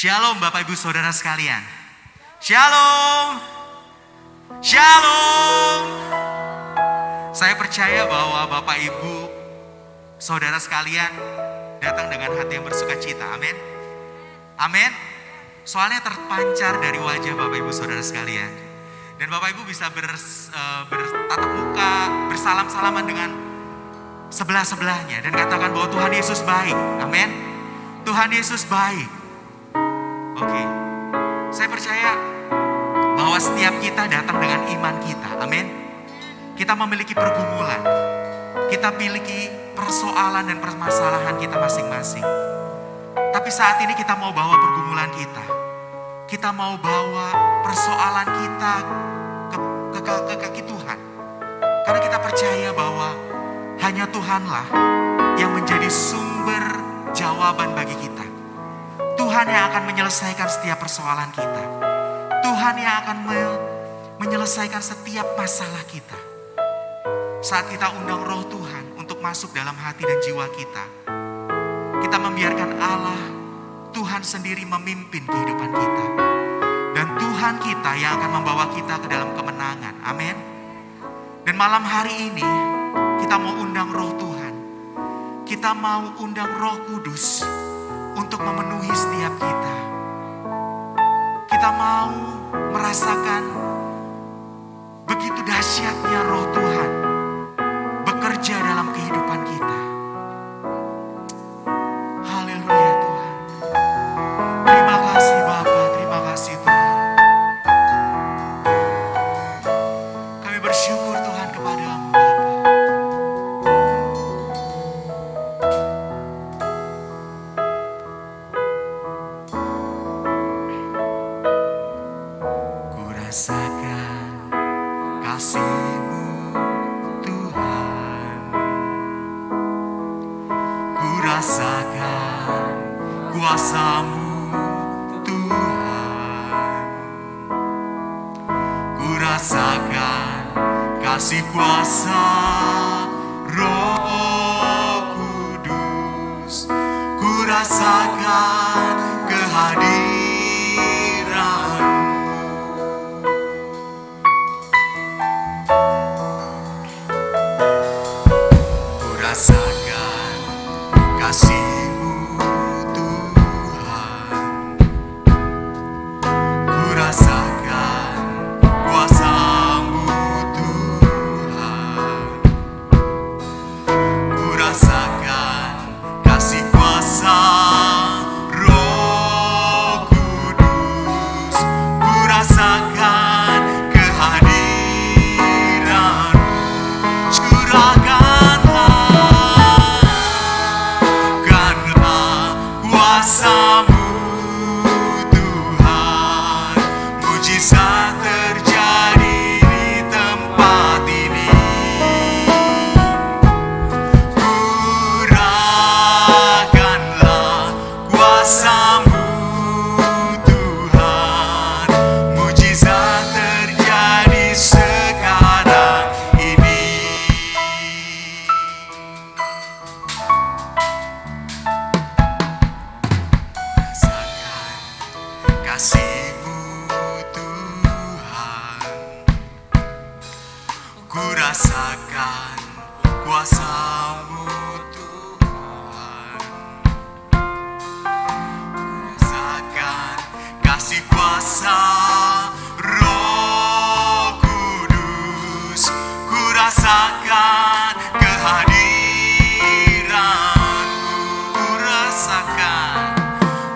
Shalom Bapak Ibu Saudara sekalian. Shalom. Shalom. Saya percaya bahwa Bapak Ibu Saudara sekalian datang dengan hati yang bersuka cita. Amin. Amin. Soalnya terpancar dari wajah Bapak Ibu Saudara sekalian. Dan Bapak Ibu bisa bertatap muka, bersalam-salaman dengan sebelah-sebelahnya. Dan katakan bahwa Tuhan Yesus baik. Amin. Tuhan Yesus baik. Oke, saya percaya bahwa setiap kita datang dengan iman kita. Amin. Kita memiliki pergumulan. Kita memiliki persoalan dan permasalahan kita masing-masing. Tapi saat ini kita mau bawa pergumulan kita. Kita mau bawa persoalan kita ke kaki Tuhan. Karena kita percaya bahwa hanya Tuhanlah yang menjadi sumber jawaban bagi kita. Tuhan yang akan menyelesaikan setiap persoalan kita. Tuhan yang akan menyelesaikan setiap masalah kita. Saat kita undang Roh Tuhan untuk masuk dalam hati dan jiwa kita, kita membiarkan Allah, Tuhan sendiri memimpin kehidupan kita. Dan Tuhan kita yang akan membawa kita ke dalam kemenangan. Amin. Dan malam hari ini kita mau undang Roh Tuhan. Kita mau undang Roh Kudus untuk memenuhi setiap kita. Kita mau merasakan begitu dahsyatnya Roh Tuhan bekerja dalam kehidupan kita. Haleluya Tuhan. Terima kasih Bapa, terima kasih Tuhan. Kami bersyukur Tuhan kepadamu Bapa. Rasakan kasih-Mu Tuhan. Ku rasakan kuasa-Mu Tuhan. Ku rasakan kasih kuasa Roh Kudus. Ku rasakan kehadiran. Rasakan kasih-Mu Tuhan. Ku rasakan kuasa-Mu Tuhan. Ku rasakan kasih kuasa Roh Kudus. Ku rasakan kehadiran-Mu. Curahkan kuasa-Mu Tuhan, mujizat terjadi di tempat ini. Curahkanlah kuasa-Mu Tuhan, mujizat terjadi sekarang ini. Kasih-Mu Tuhan, ku rasakan kuasa-Mu Tuhan. Ku rasakan kasih kuasa Roh Kudus. Ku rasakan kehadiran-Mu.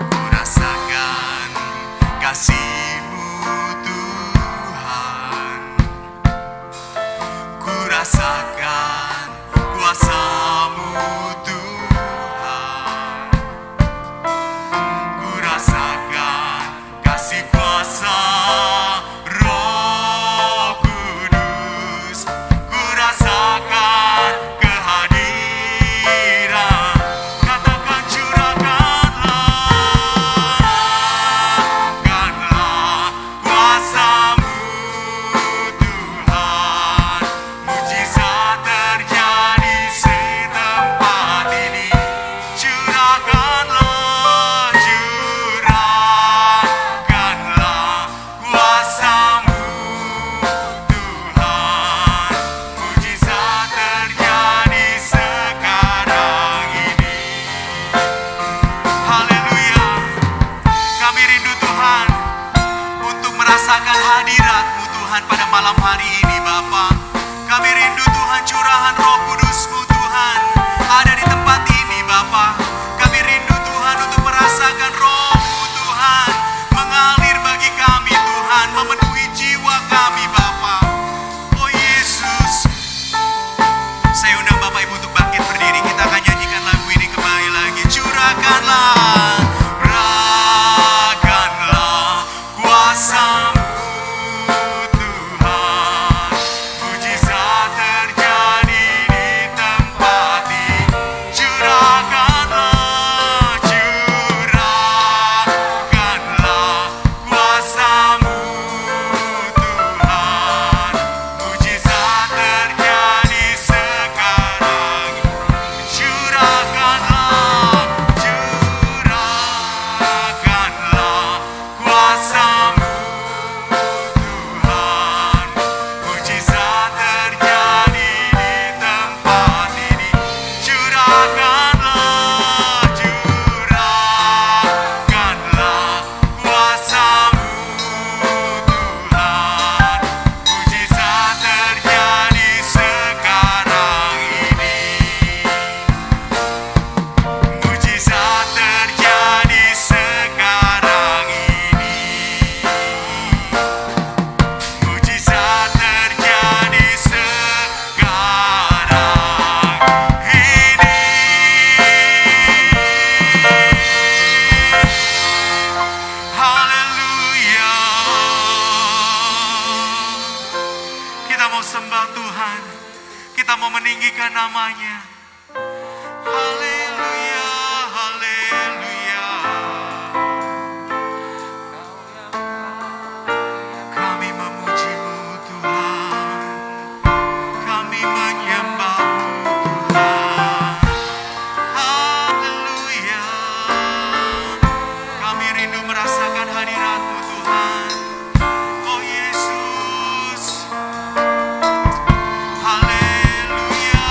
Ku rasakan kasih-Mu Tuhan. Ku rasakan kuasa-Mu Tuhan. Ku rasakan kasih kuasa Roh Kudus. Ku rasakan Curahkanlah kuasa-Mu Tuhan, mujizat terjadi di tempat ini. Curahkanlah kuasa-Mu Tuhan, mujizat terjadi sekarang. Curahkanlah kuasa-Mu Tuhan, mujizat terjadi di tempat ini. Curahkanlah kuasa-Mu Tuhan, mujizat terjadi sekarang ini. Mujizat terjadi sekarang ini. Mujizat terjadi sekarang ini. Haleluya. Kita mau sembah Tuhan. Kita mau meninggikan namanya. Haleluya, haleluya. Kami memuji-Mu Tuhan, kami menyembah-Mu Tuhan. Haleluya. Kami rindu merasakan hadirat-Mu Tuhan. Oh Yesus. Haleluya.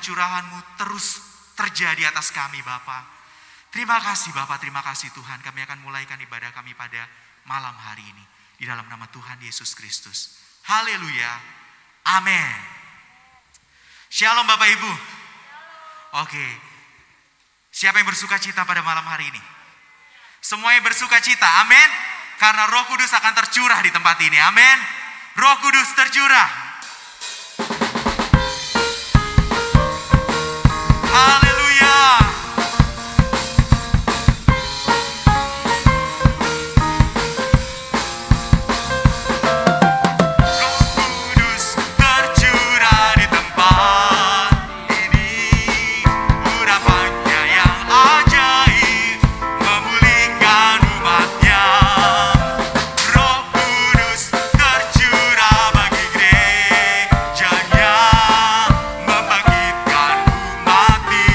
pencurahan-Mu terus terjadi atas kami Bapa. Terima kasih Bapa, terima kasih Tuhan. Kami akan mulaikan ibadah kami pada malam hari ini. Di dalam nama Tuhan Yesus Kristus. Haleluya. Amin. Shalom Bapak Ibu. Oke. Siapa yang bersuka cita pada malam hari ini? Semuanya bersuka cita, amin. Karena Roh Kudus akan tercurah di tempat ini, amin. Roh Kudus tercurah. Haleluya. Roh Kudus tercurah di tempat ini. Urapannya yang ajaib memulihkan umatnya. Roh Kudus tercurah bagi gerejanya, membangkitkan umat di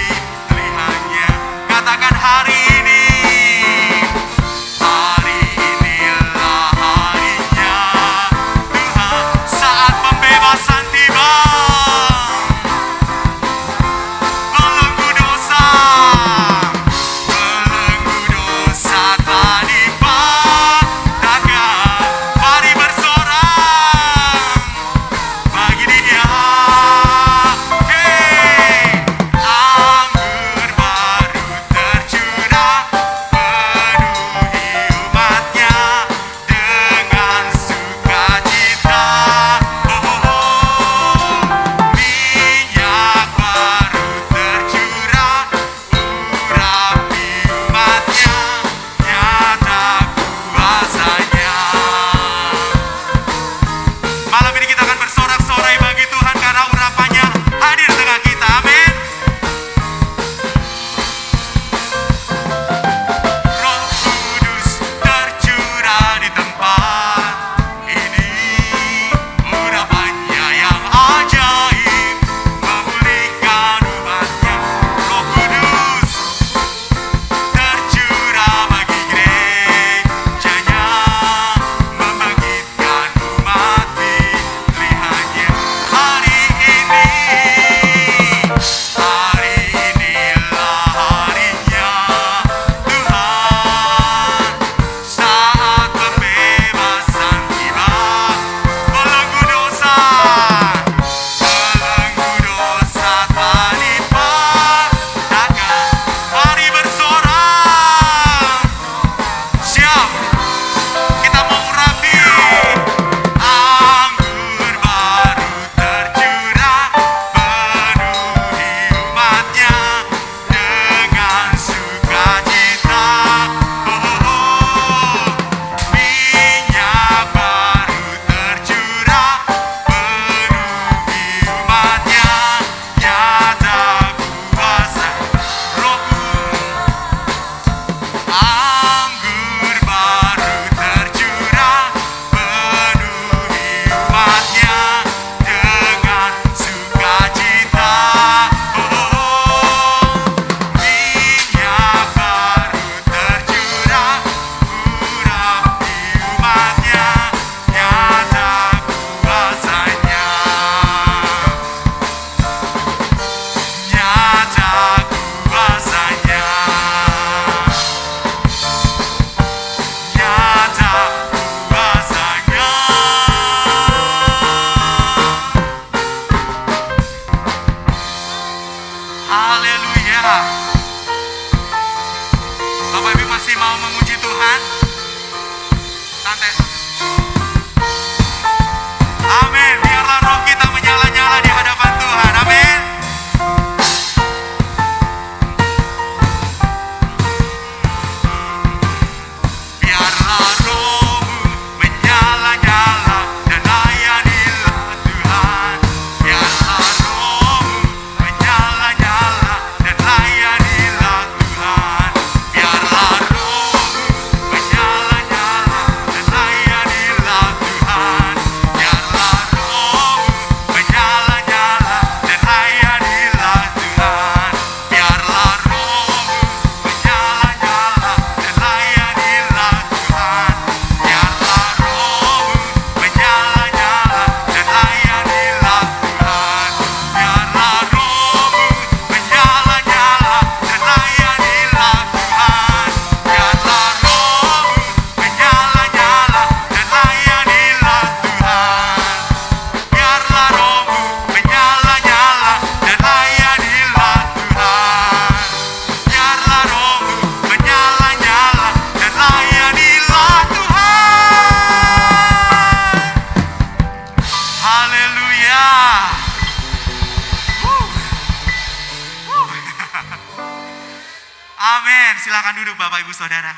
Amin. Silakan duduk Bapak Ibu Saudara.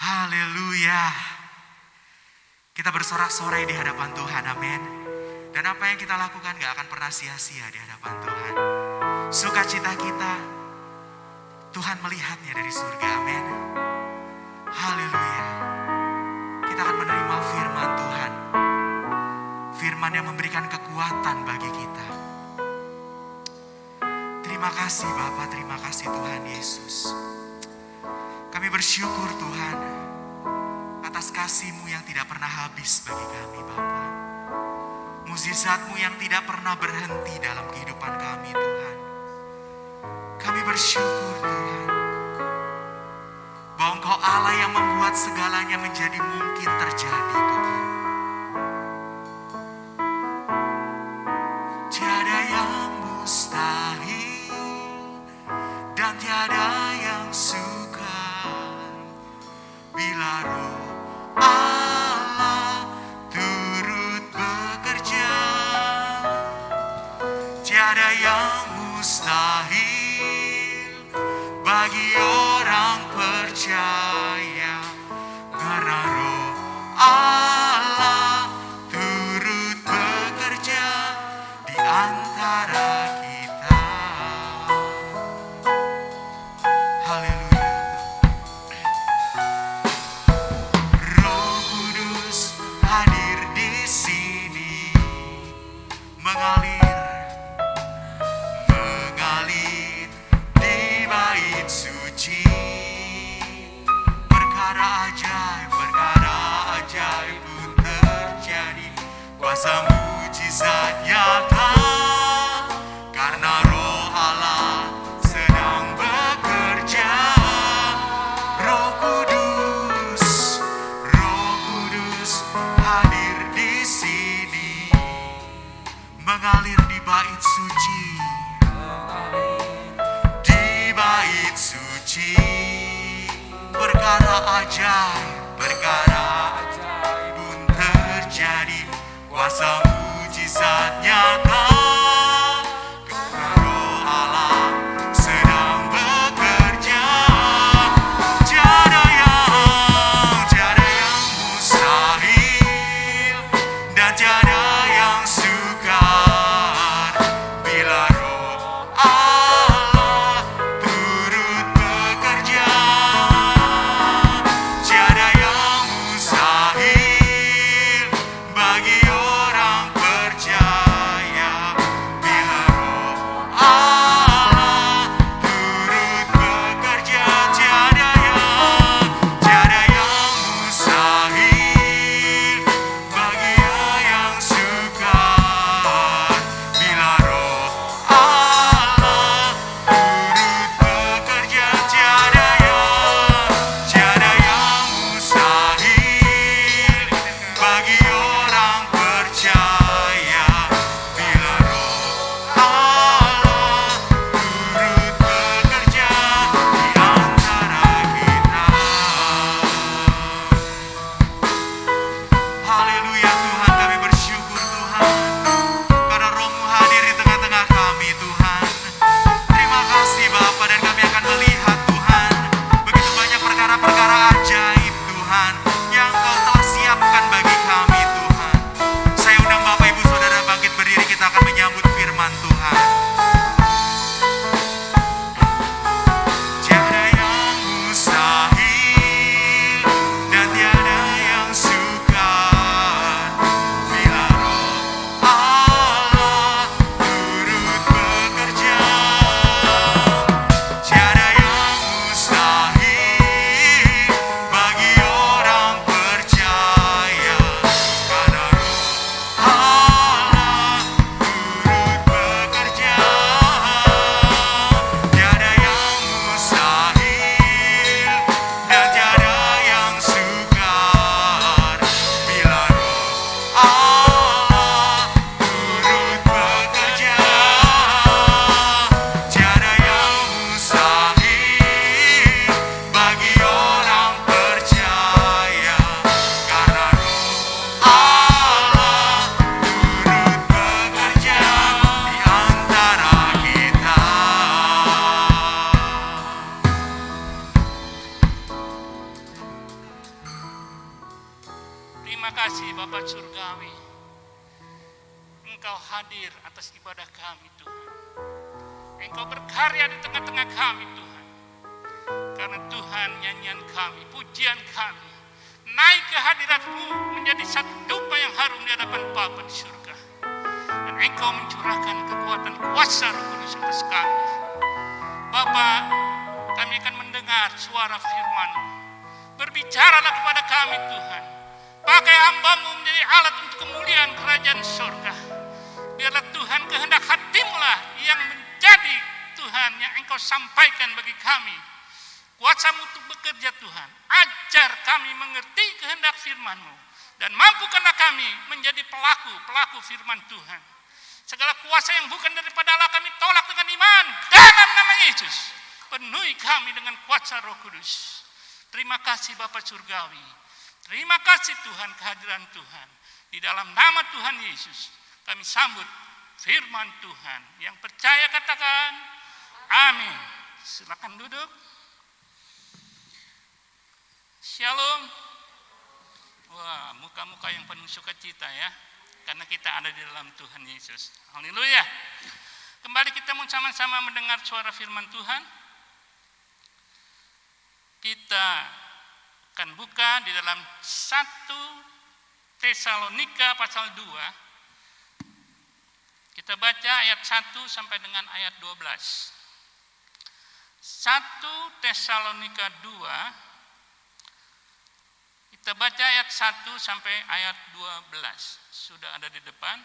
Haleluya. Kita bersorak-sorai di hadapan Tuhan, amin. Dan apa yang kita lakukan gak akan pernah sia-sia di hadapan Tuhan. Sukacita kita, Tuhan melihatnya dari surga, amin. Haleluya. Kita akan menerima firman Tuhan. Firman yang memberikan kekuatan bagi kita. Terima kasih Bapa, terima kasih Tuhan Yesus. Kami bersyukur Tuhan atas kasih-Mu yang tidak pernah habis bagi kami Bapa. Mukjizat-Mu yang tidak pernah berhenti dalam kehidupan kami Tuhan. Kami bersyukur Tuhan bahwa Engkau Allah yang membuat segalanya menjadi mungkin terjadi Tuhan. Tiada yang mustahil dan tiada yang sukar bila Roh Allah turut bekerja. Tiada yang mustahil bagi orang percaya karena Roh Allah turut bekerja di antara kita. Haleluya. Roh Kudus hadir di sini, mengalir di bait suci. Perkara ajaib pun terjadi, kuasa mujizat nyata karena Roh Allah sedang bekerja. Roh Kudus hadir di sini, mengalir di bait suci. Di bait suci, perkara ajaib pun terjadi, kuasa mujizat nyata karena Roh Allah sedang bekerja. Tiada yang mustahil dan tiada yang sukar bila Roh Allah turut bekerja. Terima kasih Bapa Surgawi. Engkau hadir atas ibadah kami Tuhan. Engkau berkarya di tengah-tengah kami Tuhan. Karena Tuhan, nyanyian kami, pujian kami naik ke hadirat-Mu menjadi satu dupa yang harum di hadapan Bapa di surga. Dan Engkau mencurahkan kekuatan kuasa Roh Kudus atas kami. Bapa, kami akan mendengar suara firman-Mu. Berbicaralah kepada kami Tuhan. Pakai hamba-Mu menjadi alat untuk kemuliaan kerajaan surga. Biarlah Tuhan kehendak hati-Mu lah yang menjadi Tuhan yang Engkau sampaikan bagi kami. Kuasa-Mu untuk bekerja Tuhan. Ajar kami mengerti kehendak firman-Mu. Dan mampukanlah kami menjadi pelaku firman Tuhan. Segala kuasa yang bukan daripada Allah kami tolak dengan iman. Dalam nama Yesus. Penuhi kami dengan kuasa Roh Kudus. Terima kasih Bapa Surgawi. Terima kasih Tuhan kehadiran Tuhan. Di dalam nama Tuhan Yesus kami sambut firman Tuhan. Yang percaya katakan amin. Silakan duduk. Shalom. Wah, muka-muka yang penuh sukacita ya. Karena kita ada di dalam Tuhan Yesus. Haleluya. Kembali kita mau sama-sama mendengar suara firman Tuhan. Kita akan buka di dalam 1 Tesalonika pasal 2. Kita baca ayat 1 sampai dengan ayat 12. 1 Tesalonika 2. Kita baca ayat 1 sampai ayat 12. Sudah ada di depan.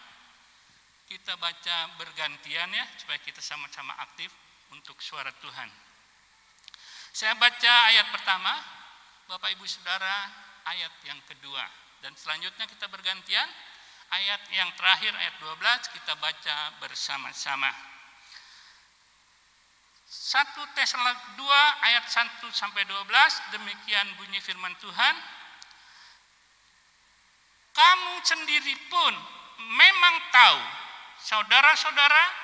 Kita baca bergantian ya, supaya kita sama-sama aktif untuk suara Tuhan. Saya baca ayat pertama, Bapak Ibu Saudara ayat yang kedua. Dan selanjutnya kita bergantian, ayat yang terakhir ayat 12 kita baca bersama-sama. 1 Tesalonika 2 ayat 1 sampai 12, demikian bunyi firman Tuhan. Kamu sendiri pun memang tahu, saudara-saudara,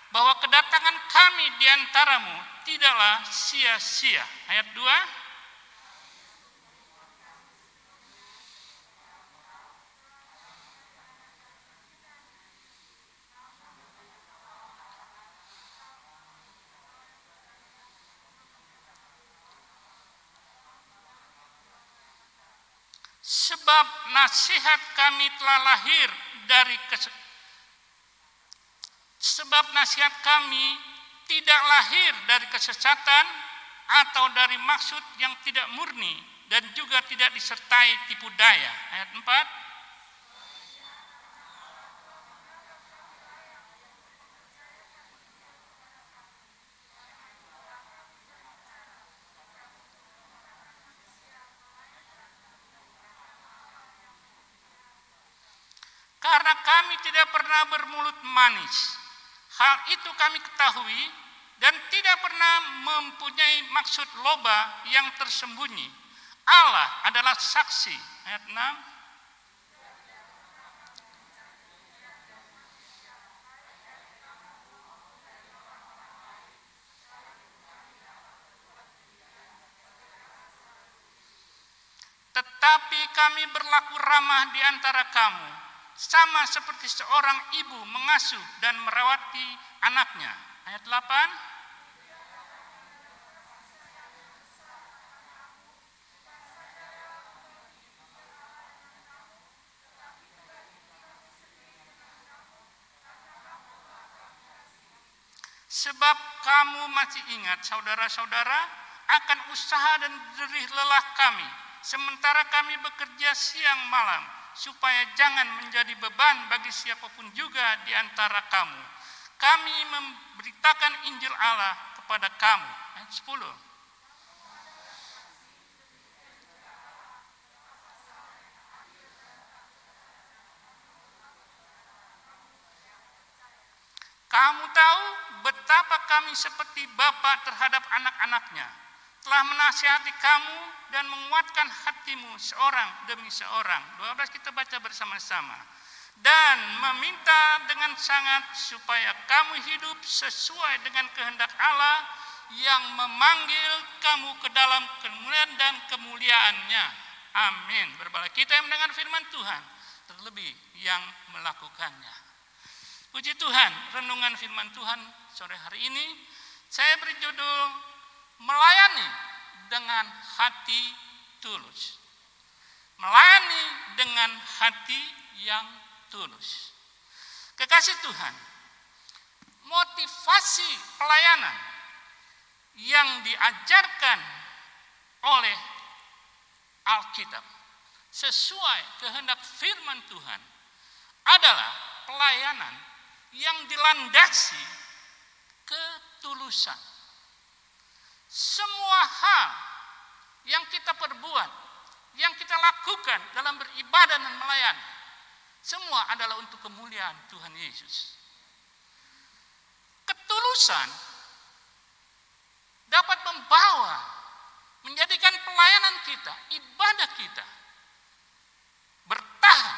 bahwa kedatangan kami di antaramu tidaklah sia-sia. Ayat 2. Sebab nasihat kami telah lahir dari sebab nasihat kami tidak lahir dari kesesatan atau dari maksud yang tidak murni dan juga tidak disertai tipu daya. Ayat 4. Karena kami tidak pernah bermulut manis. Hal itu kami ketahui dan tidak pernah mempunyai maksud loba yang tersembunyi. Allah adalah saksi. Ayat 6. Tetapi kami berlaku ramah di antara kamu, sama seperti seorang ibu mengasuh dan merawati anaknya. Ayat 8. Sebab kamu masih ingat, saudara-saudara, akan usaha dan jerih lelah kami, sementara kami bekerja siang malam, supaya jangan menjadi beban bagi siapapun juga di antara kamu. Kami memberitakan Injil Allah kepada kamu. Ayat 10. Kamu tahu betapa kami seperti bapa terhadap anak-anaknya, telah menasihati kamu dan menguatkan hatimu seorang demi seorang. 12 kita baca bersama-sama. Dan meminta dengan sangat supaya kamu hidup sesuai dengan kehendak Allah yang memanggil kamu ke dalam kemuliaan dan kemuliaannya. Amin. Berbahagia kita yang mendengar firman Tuhan, terlebih yang melakukannya. Puji Tuhan, renungan firman Tuhan sore hari ini saya beri judul melayani dengan hati tulus. Melayani dengan hati yang tulus. Kekasih Tuhan, motivasi pelayanan yang diajarkan oleh Alkitab sesuai kehendak firman Tuhan adalah pelayanan yang dilandasi ketulusan. Semua hal yang kita perbuat, yang kita lakukan dalam beribadah dan melayani, semua adalah untuk kemuliaan Tuhan Yesus. Ketulusan dapat menjadikan pelayanan kita, ibadah kita bertahan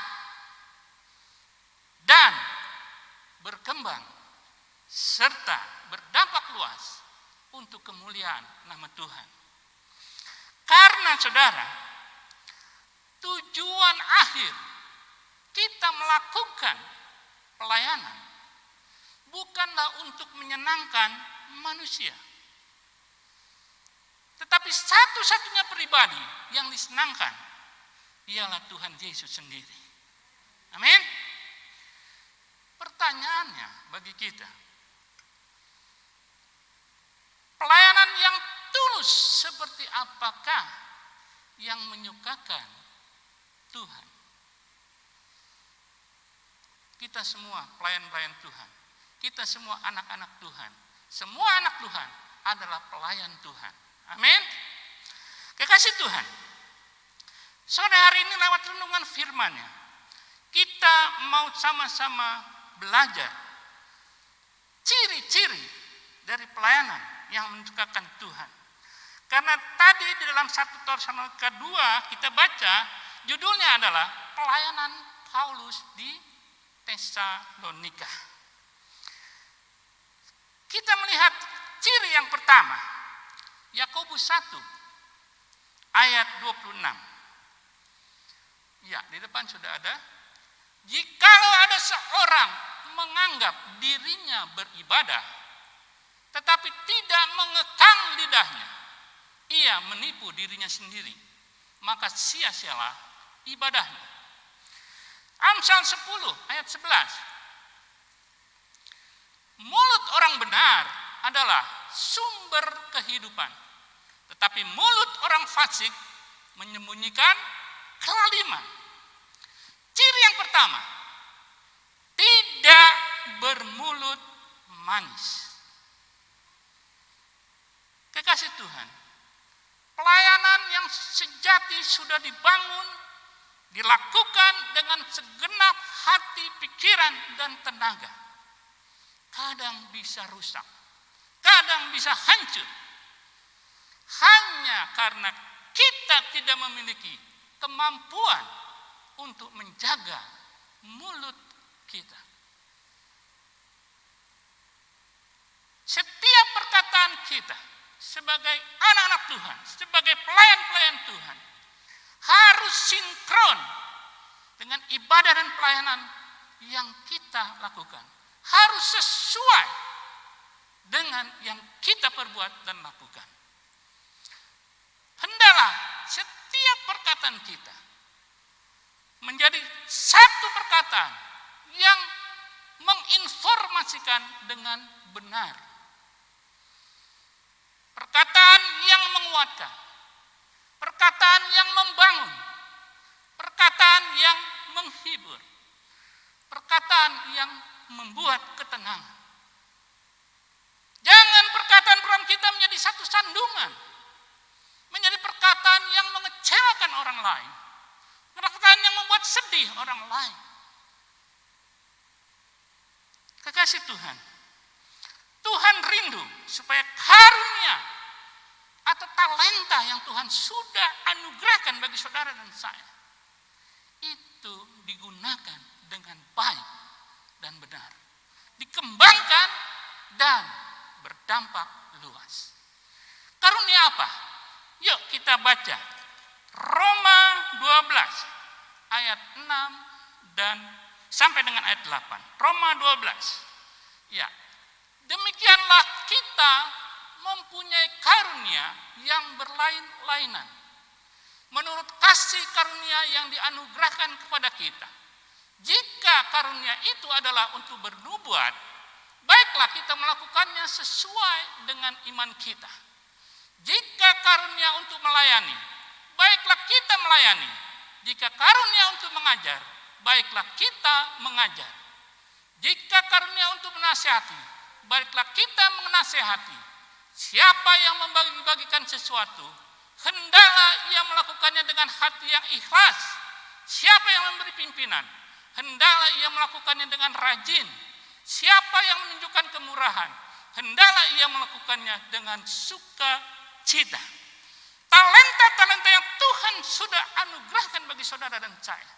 dan berkembang serta berdampak luas untuk kemuliaan nama Tuhan. Karena saudara, tujuan akhir kita melakukan pelayanan bukanlah untuk menyenangkan manusia, tetapi satu-satunya pribadi yang disenangkan ialah Tuhan Yesus sendiri. Amin. Pertanyaannya bagi kita, pelayanan yang tulus seperti apakah yang menyukakan Tuhan? Kita semua pelayan-pelayan Tuhan. Kita semua anak-anak Tuhan. Semua anak Tuhan adalah pelayan Tuhan. Amin. Kekasih Tuhan, sore hari ini lewat renungan firman-Nya, kita mau sama-sama belajar ciri-ciri dari pelayanan yang menyukakan Tuhan. Karena tadi di dalam 1 Tesalonika 2 kita baca judulnya adalah pelayanan Paulus di Tesalonika. Kita melihat ciri yang pertama, Yakobus 1 ayat 26. Ya, di depan sudah ada. Jikalau ada seorang menganggap dirinya beribadah, tetapi tidak mengekang lidahnya, ia menipu dirinya sendiri, maka sia-sialah ibadahnya. Amsal 10 ayat 11. Mulut orang benar adalah sumber kehidupan, tetapi mulut orang fasik menyembunyikan kelaliman. Ciri yang pertama, tidak bermulut manis. Kekasih Tuhan, pelayanan yang sejati sudah dibangun, dilakukan dengan segenap hati, pikiran, dan tenaga. Kadang bisa rusak, kadang bisa hancur, hanya karena kita tidak memiliki kemampuan untuk menjaga mulut kita. Setiap perkataan kita sebagai anak-anak Tuhan, sebagai pelayan-pelayan Tuhan, harus sinkron dengan ibadah dan pelayanan yang kita lakukan. Harus sesuai dengan yang kita perbuat dan lakukan. Hendalah setiap perkataan kita menjadi satu perkataan yang menginformasikan dengan benar. Perkataan yang menguatkan, perkataan yang membangun, perkataan yang menghibur, perkataan yang membuat ketenangan. Jangan perkataan kita menjadi satu sandungan, menjadi perkataan yang mengecewakan orang lain, perkataan yang membuat sedih orang lain. Kekasih Tuhan, Tuhan rindu supaya karunia atau talenta yang Tuhan sudah anugerahkan bagi saudara dan saya itu digunakan dengan baik dan benar, dikembangkan dan berdampak luas. Karunia apa? Yuk kita baca Roma 12 ayat 6 dan sampai dengan ayat 8. Roma 12. Ya. Demikianlah kita mempunyai karunia yang berlain-lainan menurut kasih karunia yang dianugerahkan kepada kita. Jika karunia itu adalah untuk bernubuat, baiklah kita melakukannya sesuai dengan iman kita. Jika karunia untuk melayani, baiklah kita melayani. Jika karunia untuk mengajar, baiklah kita mengajar. Jika karunia untuk menasihati, baiklah kita menasihati. Siapa yang membagi-bagikan sesuatu, hendaklah ia melakukannya dengan hati yang ikhlas. Siapa yang memberi pimpinan, hendaklah ia melakukannya dengan rajin. Siapa yang menunjukkan kemurahan, hendaklah ia melakukannya dengan sukacita. Talenta-talenta yang Tuhan sudah anugerahkan bagi saudara dan saya,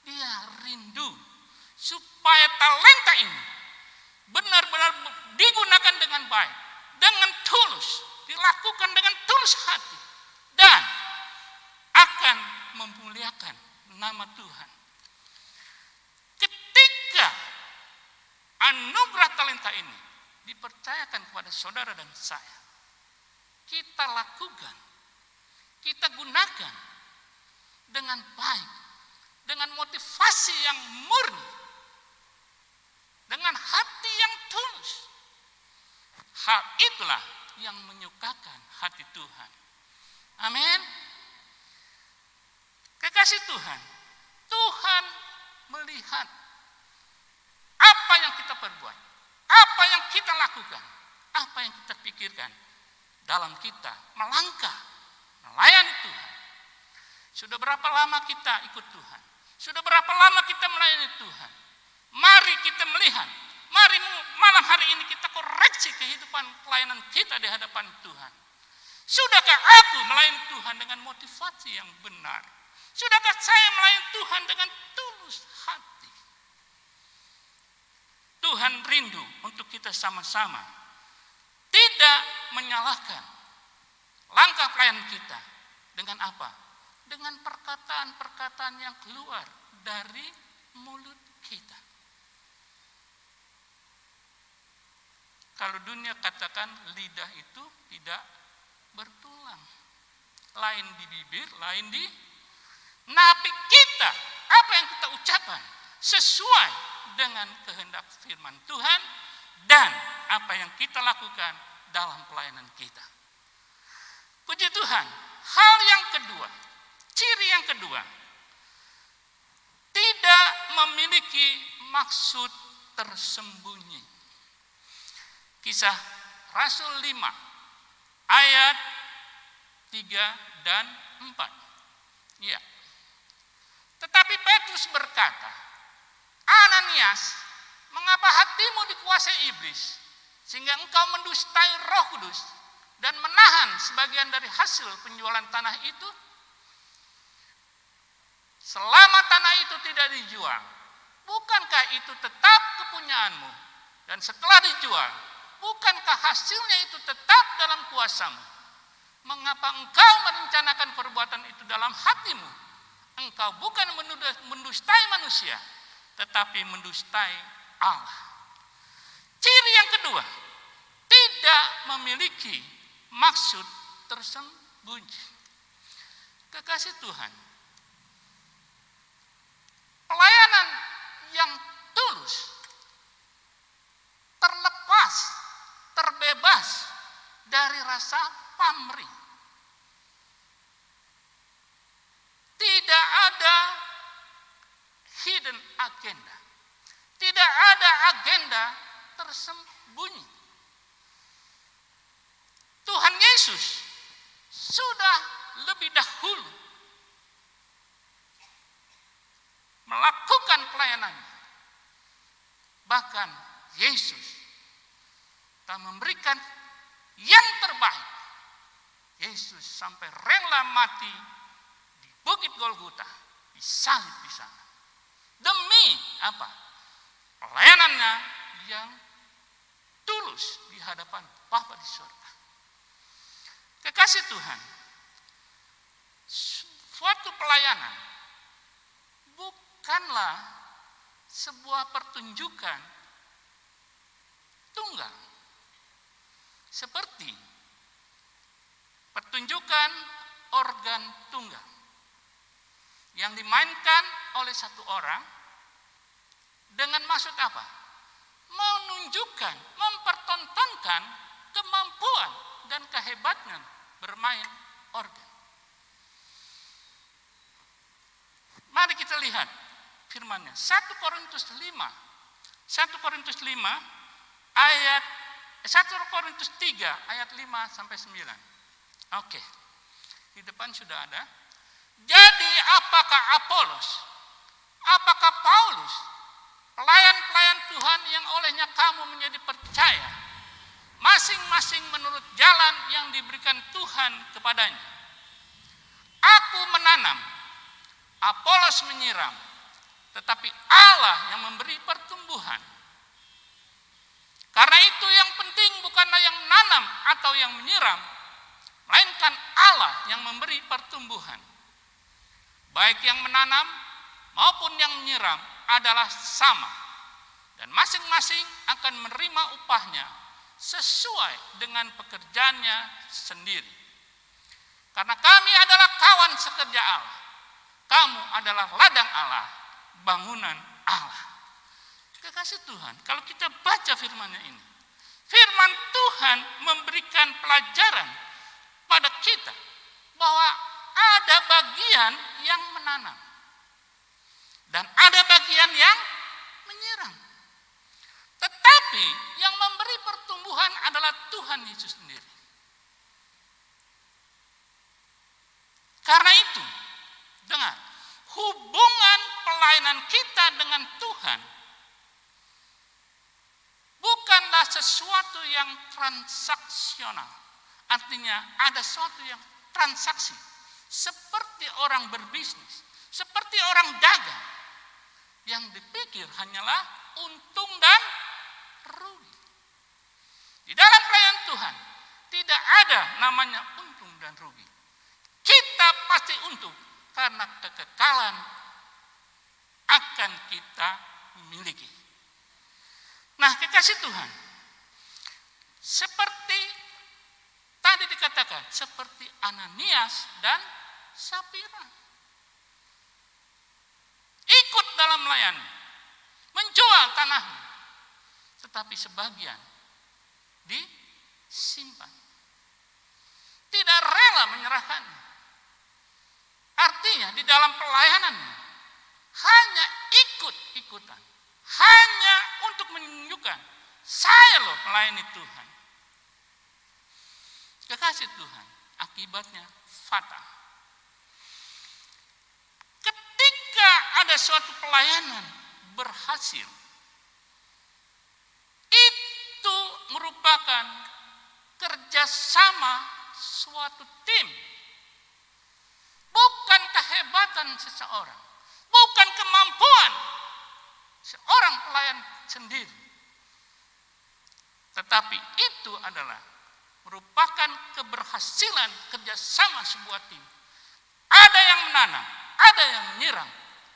dia rindu supaya talenta ini benar-benar digunakan dengan baik, dengan tulus, dilakukan dengan tulus hati, dan akan memuliakan nama Tuhan. Ketika anugerah talenta ini dipercayakan kepada saudara dan saya, kita lakukan, kita gunakan dengan baik, dengan motivasi yang murni, dengan hati yang tulus. Hal itulah yang menyukakan hati Tuhan. Amin. Kekasih Tuhan, Tuhan melihat apa yang kita perbuat, apa yang kita lakukan, apa yang kita pikirkan dalam kita melangkah, melayani Tuhan. Sudah berapa lama kita ikut Tuhan? Sudah berapa lama kita melayani Tuhan? Mari kita melihat, mari malam hari ini kita koreksi kehidupan pelayanan kita di hadapan Tuhan. Sudahkah aku melayani Tuhan dengan motivasi yang benar? Sudahkah saya melayani Tuhan dengan tulus hati? Tuhan rindu untuk kita sama-sama tidak menyalahkan langkah pelayanan kita dengan apa? Dengan perkataan-perkataan yang keluar dari mulut kita. Kalau dunia katakan lidah itu tidak bertulang, lain di bibir, lain di napi kita. Apa yang kita ucapkan sesuai dengan kehendak firman Tuhan dan apa yang kita lakukan dalam pelayanan kita. Puji Tuhan. Hal yang kedua, ciri yang kedua, tidak memiliki maksud tersembunyi. Kisah Rasul 5 ayat 3 dan 4. Ya. Tetapi Petrus berkata, Ananias, mengapa hatimu dikuasai iblis sehingga engkau mendustai Roh Kudus dan menahan sebagian dari hasil penjualan tanah itu? Selama tanah itu tidak dijual, bukankah itu tetap kepunyaanmu? Dan setelah dijual, bukankah hasilnya itu tetap dalam kuasamu? Mengapa engkau merencanakan perbuatan itu dalam hatimu? Engkau bukan mendustai manusia, tetapi mendustai Allah. Ciri yang kedua, tidak memiliki maksud tersembunyi. Kekasih Tuhan, pelayanan yang tulus, terlepas, terbebas dari rasa pamrih. Tidak ada hidden agenda. Tidak ada agenda tersembunyi. Tuhan Yesus sudah lebih dahulu melakukan pelayanannya. Bahkan Yesus telah memberikan yang terbaik. Yesus sampai rela mati di Bukit Golgota, disalib di sana. Demi apa? Pelayanannya yang tulus di hadapan Bapa di surga. Kekasih Tuhan, suatu pelayanan bukanlah sebuah pertunjukan tunggal. Seperti pertunjukan organ tunggal yang dimainkan oleh satu orang dengan maksud apa? Menunjukkan, mempertontonkan kemampuan dan kehebatan bermain organ. Mari kita lihat firman-Nya. 1 Korintus 5 ayat 1 Korintus 3 ayat 5 sampai 9. Oke. Di depan sudah ada. Jadi apakah Apolos? Apakah Paulus? Pelayan-pelayan Tuhan yang olehnya kamu menjadi percaya, masing-masing menurut jalan yang diberikan Tuhan kepadanya. Aku menanam, Apolos menyiram, tetapi Allah yang memberi pertumbuhan. Karena itu yang penting bukanlah yang menanam atau yang menyiram, melainkan Allah yang memberi pertumbuhan. Baik yang menanam maupun yang menyiram adalah sama, dan masing-masing akan menerima upahnya sesuai dengan pekerjaannya sendiri. Karena kami adalah kawan sekerja Allah, kamu adalah ladang Allah, bangunan Allah. Kekasih Tuhan, kalau kita baca firman-Nya ini, firman Tuhan memberikan pelajaran pada kita bahwa ada bagian yang menanam dan ada bagian yang menyiram. Tetapi yang memberi pertumbuhan adalah Tuhan Yesus sendiri. Karena itu, dengar, hubungan pelayanan kita dengan Tuhan bukanlah sesuatu yang transaksional. Artinya ada sesuatu yang transaksi. Seperti orang berbisnis, seperti orang dagang. Yang dipikir hanyalah untung dan rugi. Di dalam pelayanan Tuhan tidak ada namanya untung dan rugi. Kita pasti untung karena kekekalan akan kita miliki. Nah, kekasih Tuhan, seperti tadi dikatakan, seperti Ananias dan Sapira, ikut dalam melayani, menjual tanahnya, tetapi sebagian disimpan, tidak rela menyerahkannya. Artinya di dalam pelayanannya hanya ikut-ikutan, hanya untuk menunjukkan saya loh melayani Tuhan. Kekasih Tuhan, akibatnya fatal. Ketika ada suatu pelayanan berhasil, itu merupakan kerjasama suatu tim. Bukan kehebatan seseorang, bukan kemampuan seorang pelayan sendiri. Tetapi itu adalah merupakan keberhasilan kerjasama sebuah tim. Ada yang menanam, ada yang menyiram.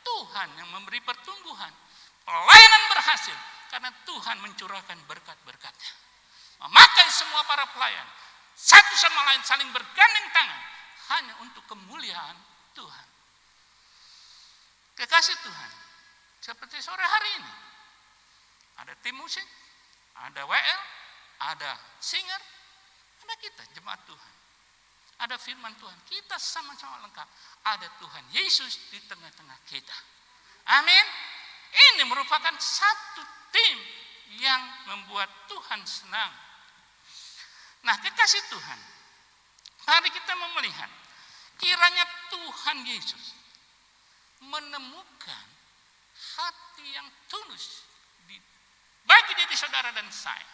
Tuhan yang memberi pertumbuhan. Pelayanan berhasil karena Tuhan mencurahkan berkat-berkatnya. Memakai semua para pelayan, satu sama lain saling bergandeng tangan, hanya untuk kemuliaan Tuhan. Kekasih Tuhan, seperti sore hari ini, ada tim musik, ada WL, ada singer, ada kita jemaat Tuhan, ada firman Tuhan, kita sama-sama lengkap. Ada Tuhan Yesus di tengah-tengah kita. Amin. Ini merupakan satu tim yang membuat Tuhan senang. Nah, kekasih Tuhan, mari kita melihat kiranya Tuhan Yesus menemukan hati yang tulus bagi diri saudara dan saya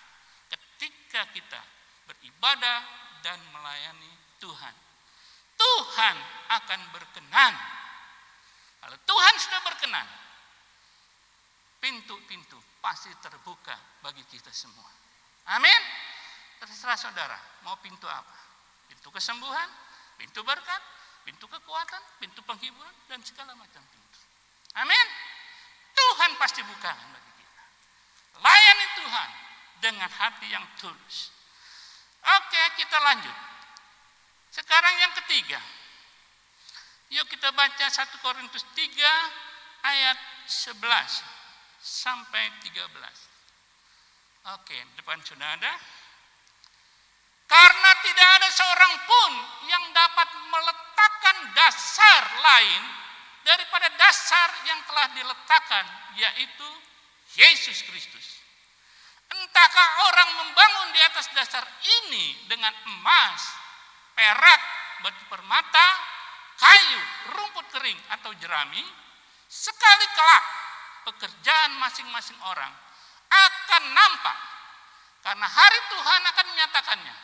ketika kita beribadah dan melayani Tuhan. Tuhan akan berkenan. Kalau Tuhan sudah berkenan, pintu-pintu pasti terbuka bagi kita semua. Amin. Terserah saudara, mau pintu apa? Pintu kesembuhan, pintu berkat, pintu kekuatan, pintu penghiburan, dan segala macam pintu. Amin. Tuhan pasti bukakan bagi kita. Layani Tuhan dengan hati yang tulus. Oke, kita lanjut. Sekarang yang ketiga. Yuk kita baca 1 Korintus 3 ayat 11 sampai 13. Oke, depan sudah ada. Karena tidak ada seorang pun yang dapat meletakkan dasar lain daripada dasar yang telah diletakkan, yaitu Yesus Kristus. Entahkah orang membangun di atas dasar ini dengan emas, perak, batu permata, kayu, rumput kering, atau jerami, sekali kelak pekerjaan masing-masing orang akan nampak, karena hari Tuhan akan menyatakannya,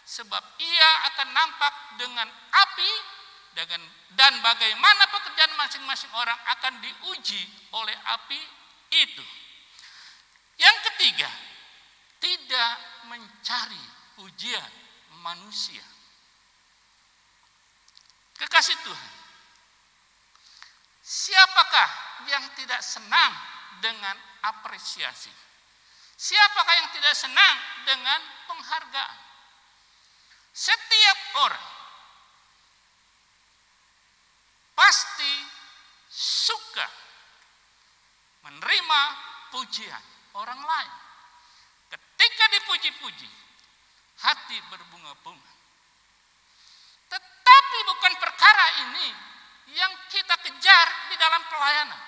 sebab ia akan nampak dengan api, dan bagaimana pekerjaan masing-masing orang akan diuji oleh api itu. Yang ketiga, tidak mencari pujian manusia. Kekasih Tuhan, siapakah yang tidak senang dengan apresiasi? Siapakah yang tidak senang dengan penghargaan? Setiap orang pasti suka menerima pujian orang lain. Ketika dipuji-puji, hati berbunga-bunga. Tetapi bukan perkara ini yang kita kejar di dalam pelayanan.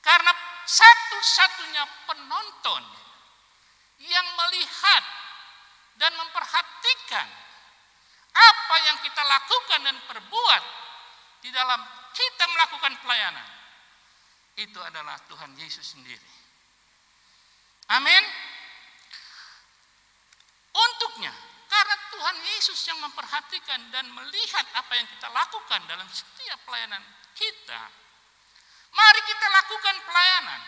Karena satu-satunya penonton yang melihat dan memperhatikan apa yang kita lakukan dan perbuat di dalam kita melakukan pelayanan, itu adalah Tuhan Yesus sendiri. Amin. Untuknya, karena Tuhan Yesus yang memperhatikan dan melihat apa yang kita lakukan dalam setiap pelayanan kita, mari kita lakukan pelayanan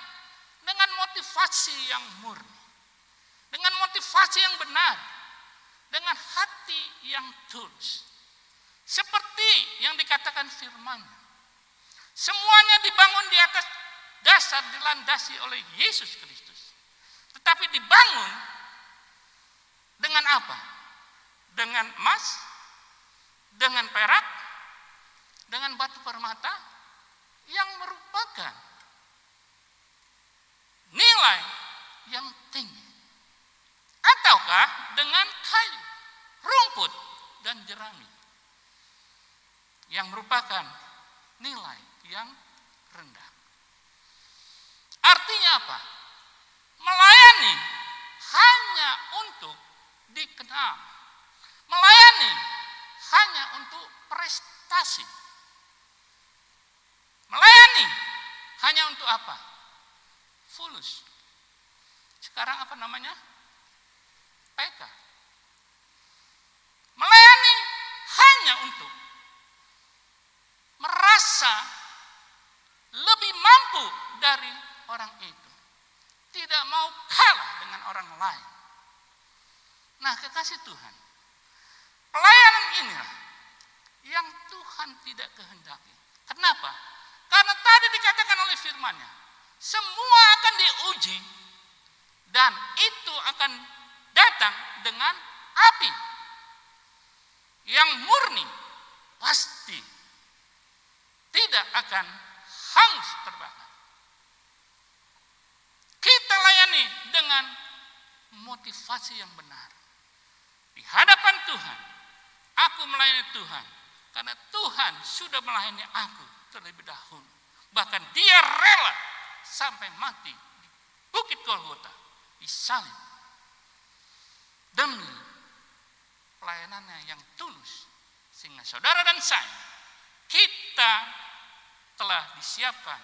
dengan motivasi yang murni, dengan motivasi yang benar, dengan hati yang tulus. Seperti yang dikatakan firman, semuanya dibangun di atas dasar dilandasi oleh Yesus Kristus. Tetapi dibangun dengan apa? Dengan emas, dengan perak, dengan batu permata yang merupakan nilai yang tinggi. Ataukah dengan kayu, rumput, dan jerami yang merupakan nilai yang rendah. Artinya apa? Melayani hanya untuk dikenal. Melayani hanya untuk prestasi. Melayani hanya untuk apa? Fulus. Sekarang apa namanya? PK. Melayani hanya untuk merasa lebih mampu dari orang itu. Tidak mau kalah dengan orang lain. Nah, kekasih Tuhan, pelayanan inilah yang Tuhan tidak kehendaki. Kenapa? Karena tadi dikatakan oleh firman-Nya, semua akan diuji dan itu akan datang dengan api yang murni, pasti tidak akan hangus terbakar. Kita layani dengan motivasi yang benar. Di hadapan Tuhan, aku melayani Tuhan karena Tuhan sudah melayani aku terlebih dahulu. Bahkan Dia rela sampai mati di Bukit Golgota, disalib, demi pelayanannya yang tulus. Sehingga saudara dan saya, kita telah disiapkan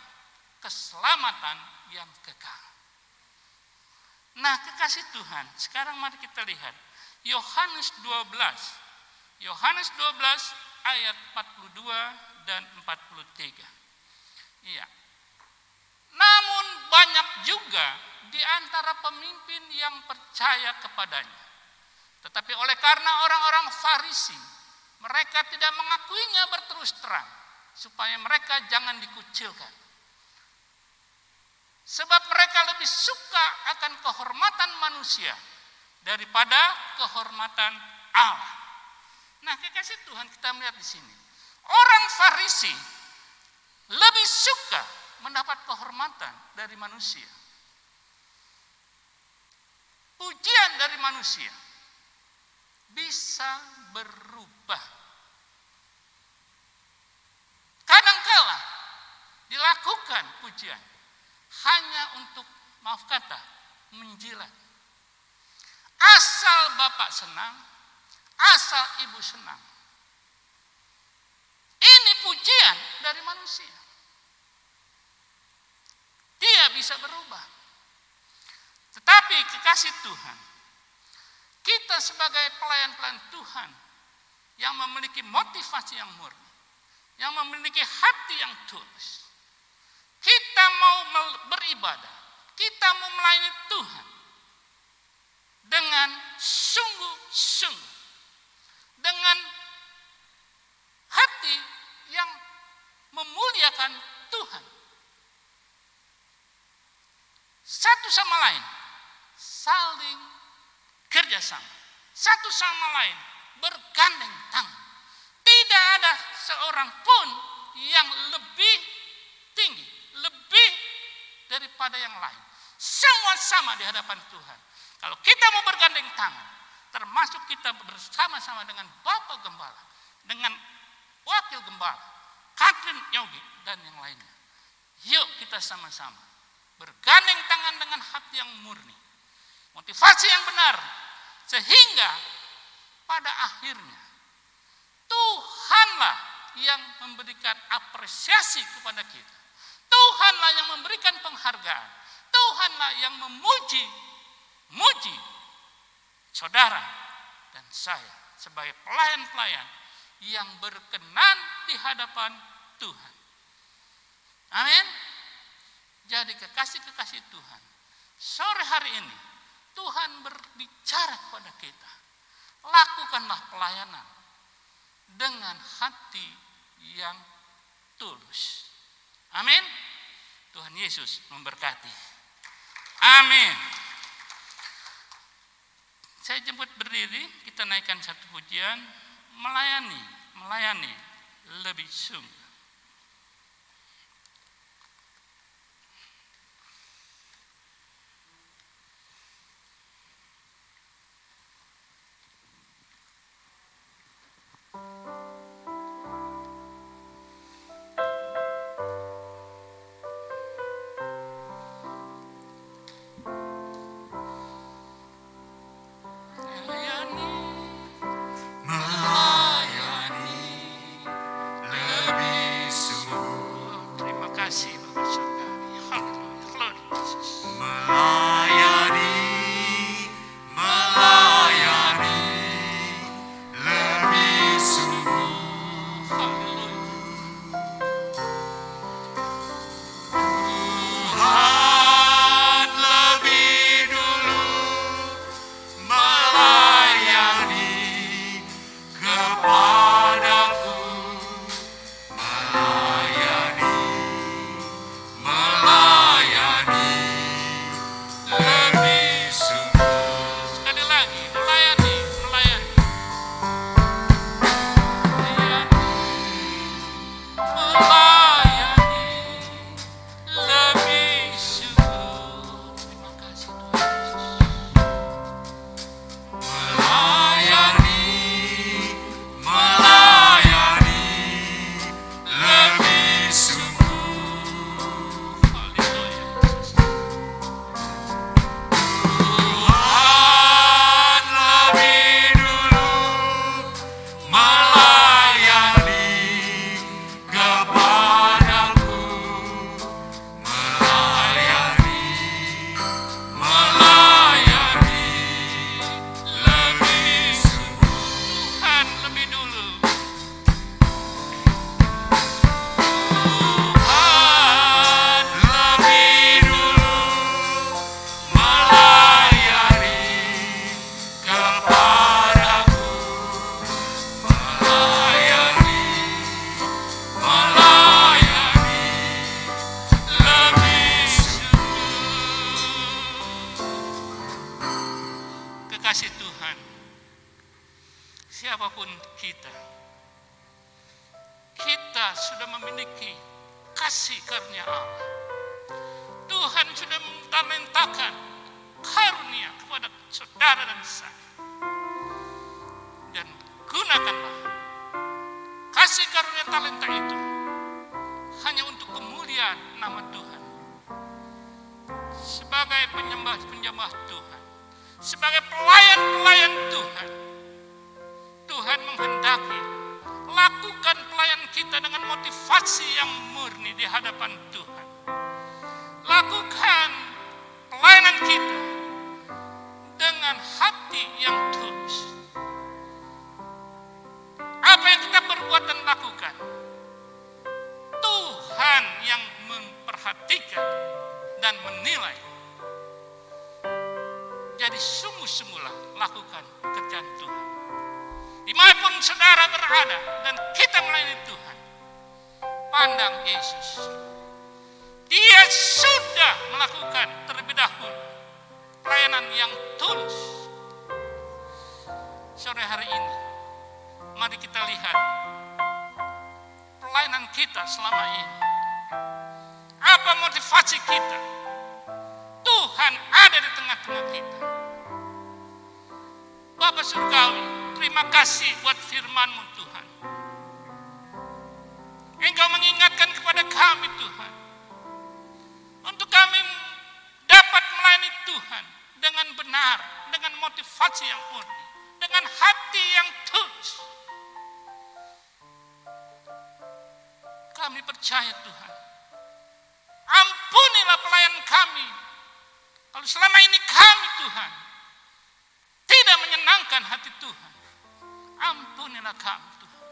keselamatan yang kekal. Nah, kekasih Tuhan, sekarang mari kita lihat Yohanes 12. Yohanes 12 ayat 42 dan 43. Iya. Namun banyak juga di antara pemimpin yang percaya kepadanya. Tetapi oleh karena orang-orang Farisi Mereka tidak mengakuinya berterus terang, supaya mereka jangan dikucilkan. Sebab mereka lebih suka akan kehormatan manusia daripada kehormatan Allah. Nah, kekasih Tuhan, kita melihat di sini. Orang Farisi lebih suka mendapat kehormatan dari manusia. Pujian dari manusia bisa berubah. Kadangkala dilakukan pujian hanya untuk, maaf kata, menjilat. Asal bapak senang, asal ibu senang. Ini pujian dari manusia. Dia bisa berubah. Tetapi kekasih Tuhan, kita sebagai pelayan-pelayan Tuhan yang memiliki motivasi yang murni, yang memiliki hati yang tulus, kita mau beribadah, kita mau melayani Tuhan dengan sungguh-sungguh, dengan hati yang memuliakan Tuhan. Satu sama lain saling kerjasama, satu sama lain bergandeng tangan. Tidak ada seorang pun yang lebih tinggi, lebih daripada yang lain. Semua sama di hadapan Tuhan. Kalau kita mau bergandeng tangan, termasuk kita bersama-sama dengan Bapak Gembala, dengan Wakil Gembala, Katrin Yogi, dan yang lainnya. Yuk kita sama-sama bergandeng tangan dengan hati yang murni, motivasi yang benar, sehingga pada akhirnya Tuhanlah yang memberikan apresiasi kepada kita. Tuhanlah yang memberikan penghargaan. Tuhanlah yang memuji saudara dan saya sebagai pelayan-pelayan yang berkenan di hadapan Tuhan. Amin. Jadi kekasih-kekasih Tuhan, sore hari ini Tuhan berbicara kepada kita. Lakukanlah pelayanan dengan hati yang tulus. Amin. Tuhan Yesus memberkati. Amin. Saya jemput berdiri, kita naikkan satu pujian, melayani lebih sungguh. Melayani lebih siapapun kita sudah memiliki kasih karunia Allah. Tuhan sudah mentalentakan karunia kepada saudara dan saya. Dan gunakanlah kasih karunia talenta itu hanya untuk kemuliaan nama Tuhan. Sebagai penyembah Tuhan, sebagai pelayan Tuhan, Tuhan menghendaki lakukan pelayanan kita dengan motivasi yang murni di hadapan Tuhan. Lakukan pelayanan kita dengan hati yang tulus. Apa yang kita berbuat dan lakukan, Tuhan yang memperhatikan dan menilai. Jadi sungguh-sungguhlah lakukan kerjaan Tuhan. Dimanapun saudara berada dan kita melayani Tuhan, pandang Yesus. Dia sudah melakukan terlebih dahulu pelayanan yang tulus. Sore hari ini, mari kita lihat pelayanan kita selama ini. Apa motivasi kita? Tuhan ada di tengah-tengah kita. Bapa Surgawi, terima kasih buat firman-Mu Tuhan. Engkau mengingatkan kepada kami Tuhan, untuk kami dapat melayani Tuhan dengan benar, dengan motivasi yang murni, dengan hati yang tulus. Kami percaya Tuhan, ampunilah pelayanan kami. Kalau selama ini kami Tuhan tidak menyenangkan hati Tuhan, ampunilah kami Tuhan.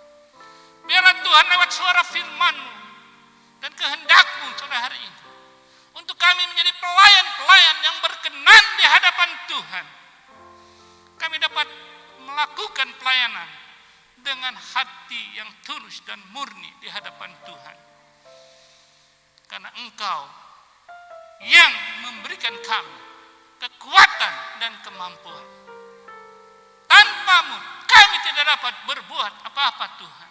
Biarlah Tuhan lewat suara firman-Mu dan kehendak-Mu sore hari ini, untuk kami menjadi pelayan-pelayan yang berkenan di hadapan Tuhan. Kami dapat melakukan pelayanan dengan hati yang tulus dan murni di hadapan Tuhan. Karena Engkau yang memberikan kami kekuatan dan kemampuan. Tanpa-Mu kami tidak dapat berbuat apa-apa Tuhan.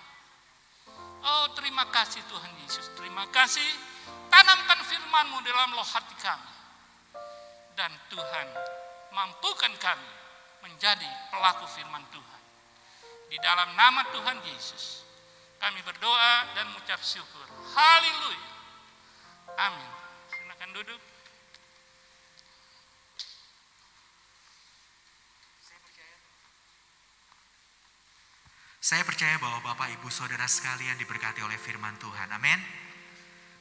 Oh, terima kasih Tuhan Yesus. Terima kasih. Tanamkan firman-Mu dalam loh hati kami. Dan Tuhan mampukan kami menjadi pelaku firman Tuhan. Di dalam nama Tuhan Yesus kami berdoa dan mengucap syukur. Haleluya. Amin. Silakan duduk. Saya percaya bahwa Bapak Ibu Saudara sekalian diberkati oleh firman Tuhan. Amin.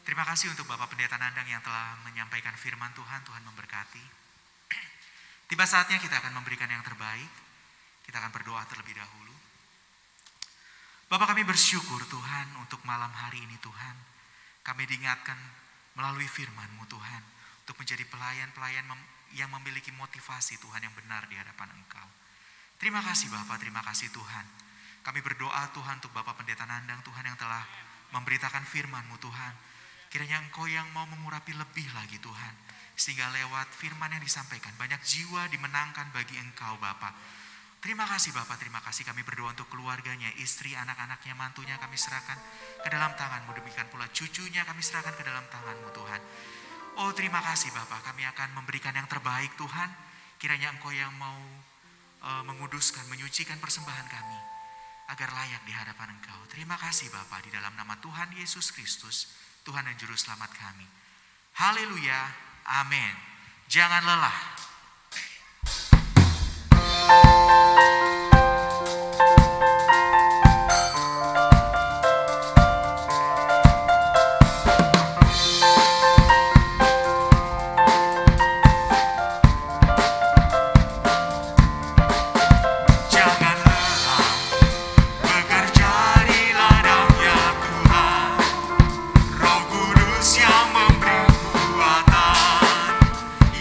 Terima kasih untuk Bapak Pendeta Nandang yang telah menyampaikan firman Tuhan. Tuhan memberkati. Tiba saatnya kita akan memberikan yang terbaik. Kita akan berdoa terlebih dahulu. Bapak, kami bersyukur Tuhan untuk malam hari ini Tuhan. Kami diingatkan melalui firman-Mu Tuhan, untuk menjadi pelayan-pelayan yang memiliki motivasi Tuhan yang benar di hadapan Engkau. Terima kasih Bapak, terima kasih Tuhan. Kami berdoa Tuhan untuk Bapak Pendeta Nandang Tuhan yang telah memberitakan firman-Mu Tuhan. Kiranya Engkau yang mau mengurapi lebih lagi Tuhan, sehingga lewat firman yang disampaikan banyak jiwa dimenangkan bagi Engkau Bapak. Terima kasih Bapak, terima kasih. Kami berdoa untuk keluarganya, istri, anak-anaknya, mantunya kami serahkan ke dalam tangan-Mu. Demikian pula cucunya kami serahkan ke dalam tangan-Mu Tuhan. Oh, terima kasih Bapak, kami akan memberikan yang terbaik Tuhan. Kiranya Engkau yang mau menguduskan, menyucikan persembahan kami agar layak di hadapan Engkau. Terima kasih Bapak, di dalam nama Tuhan Yesus Kristus, Tuhan dan Juru Selamat kami. Haleluya, amin. Jangan lelah.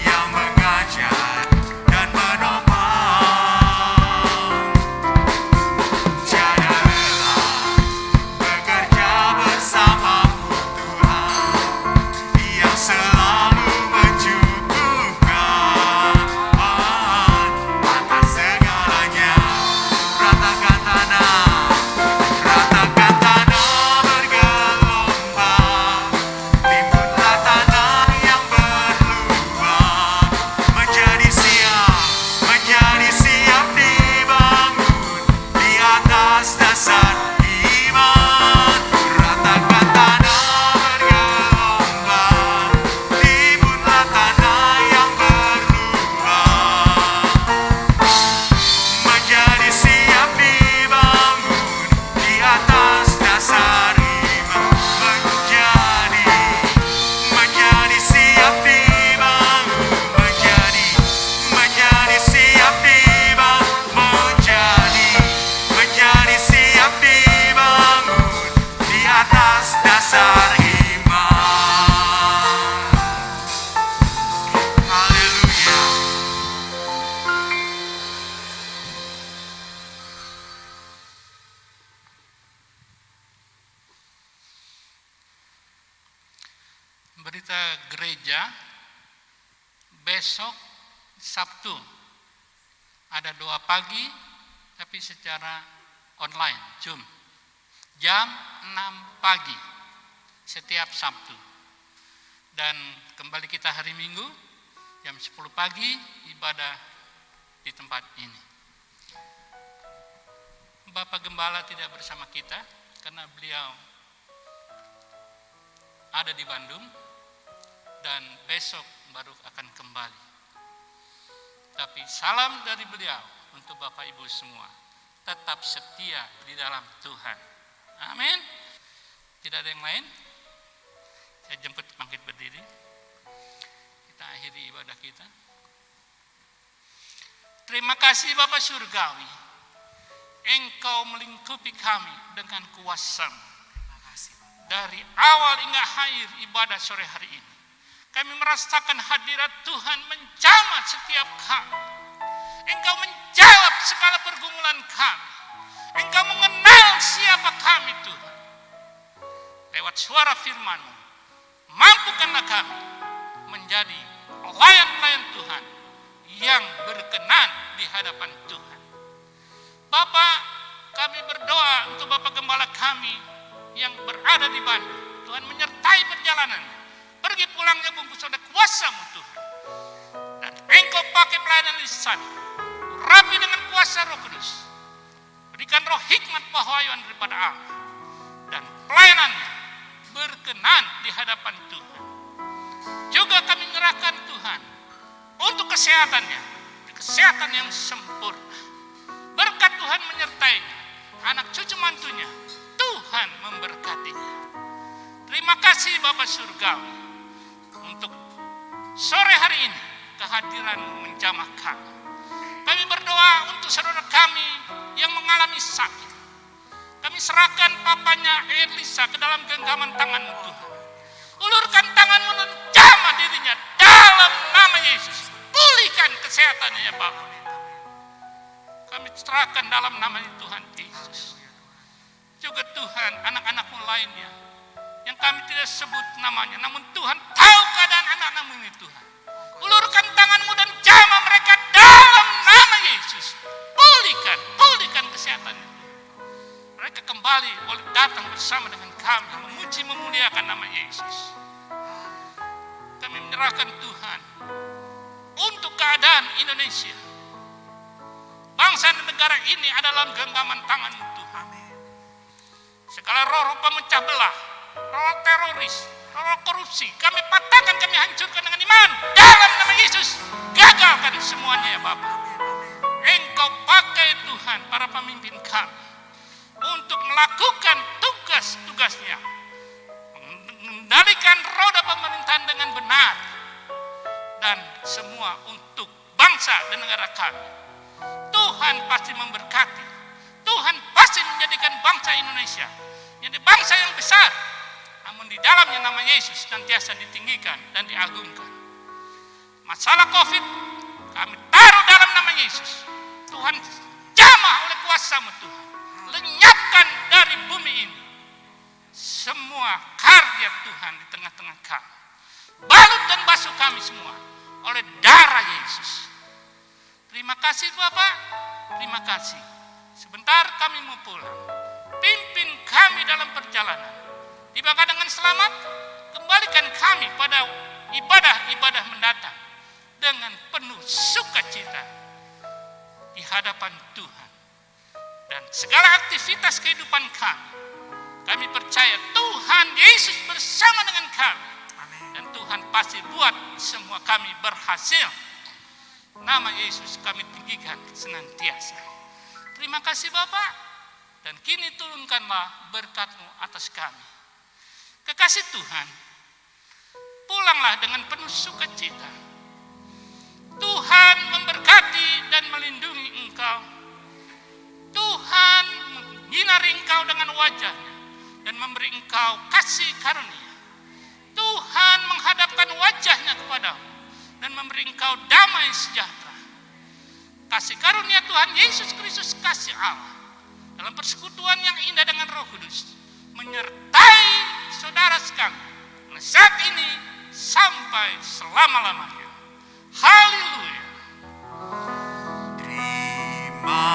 Yang mengajar berita gereja besok Sabtu ada doa pagi tapi secara online, Zoom. Jam 6 pagi setiap Sabtu. Dan kembali kita hari Minggu jam 10 pagi ibadah di tempat ini. Bapak Gembala tidak bersama kita karena beliau ada di Bandung dan besok baru akan kembali. Tapi salam dari beliau untuk Bapak Ibu semua. Tetap setia di dalam Tuhan. Amin. Tidak ada yang lain? Saya jemput bangkit berdiri. Kita akhiri ibadah kita. Terima kasih Bapak Surgawi. Engkau melingkupi kami dengan kuasa-Mu. Dari awal hingga akhir ibadah sore hari ini. Kami merasakan hadirat Tuhan menjamah setiap kami. Engkau menjawab segala pergumulan kami. Engkau mengenal siapa kami Tuhan. Lewat suara firman-Mu, mampukanlah kami menjadi pelayan-pelayan Tuhan yang berkenan di hadapan Tuhan. Bapak, kami berdoa untuk Bapak Gembala kami yang berada di Bandung. Tuhan menyertai perjalanannya. Pergi pulangnya bungkus oleh kuasa-Mu Tuhan. Dan Engkau pakai pelayanan lisan. Rapi dengan kuasa Roh Kudus. Berikan roh hikmat pewahyuan daripada Allah. Dan pelayanannya berkenan di hadapan Tuhan. Juga kami menyerahkan Tuhan untuk kesehatannya. Kesehatan yang sempurna. Berkat Tuhan menyertainya. Anak cucu mantunya Tuhan memberkatinya. Terima kasih Bapak Surgawi untuk sore hari ini kehadiran-Mu menjamah kami. Kami berdoa untuk saudara kami yang mengalami sakit. Kami serahkan papanya Elisa ke dalam genggaman tangan-Mu Tuhan. Ulurkan tangan-Mu dan jamah dirinya dalam nama Yesus. Pulihkan kesehatannya ya Bapak. Kami serahkan dalam nama Tuhan Yesus. Juga Tuhan anak-anak-Mu lainnya yang kami tidak sebut namanya, namun Tuhan tahu keadaan anak-anak-Mu ini Tuhan. Ulurkan tangan-Mu dan jamah mereka dalam nama Yesus. Pulihkan kesehatannya. Mereka kembali boleh datang bersama dengan kami, memuji memuliakan nama Yesus. Kami menyerahkan Tuhan untuk keadaan Indonesia. Bangsa dan negara ini adalah genggaman tangan-Mu Tuhan. Segala roh-roh pemecah belah, roh teroris, roh korupsi, kami patahkan, kami hancurkan dengan iman. Dalam nama Yesus, gagalkan semuanya ya Bapak. Engkau pakai Tuhan para pemimpin kami untuk melakukan tugas-tugasnya. Mengendalikan roda pemerintahan dengan benar. Dan semua untuk bangsa dan negara kami. Tuhan pasti memberkati. Tuhan pasti menjadikan bangsa Indonesia jadi bangsa yang besar, namun di dalamnya nama Yesus senantiasa ditinggikan dan diagungkan. Masalah COVID kami taruh dalam nama Yesus. Tuhan jamah oleh kuasa-Mu Tuhan. Lenyapkan dari bumi ini semua karya Tuhan di tengah-tengah kami. Balut dan basuh kami semua oleh darah Yesus. Terima kasih Bapak, terima kasih. Sebentar kami mau pulang. Pimpin kami dalam perjalanan. Tibakan dengan selamat, kembalikan kami pada ibadah-ibadah mendatang dengan penuh sukacita di hadapan Tuhan. Dan segala aktivitas kehidupan kami percaya Tuhan Yesus bersama dengan kami. Dan Tuhan pasti buat semua kami berhasil. Nama Yesus kami tinggikan senantiasa. Terima kasih Bapak. Dan kini turunkanlah berkat-Mu atas kami. Kekasih Tuhan, pulanglah dengan penuh sukacita. Tuhan memberkati dan melindungi engkau. Tuhan menyinari engkau dengan wajah-Nya dan memberi engkau kasih karunia. Tuhan menghadapkan wajah-Nya kepadamu dan memberi engkau damai sejahtera. Kasih karunia Tuhan Yesus Kristus, kasih Allah dalam persekutuan yang indah dengan Roh Kudus menyertai saudara sekalian saat ini sampai selama-lamanya. Haleluya. Terima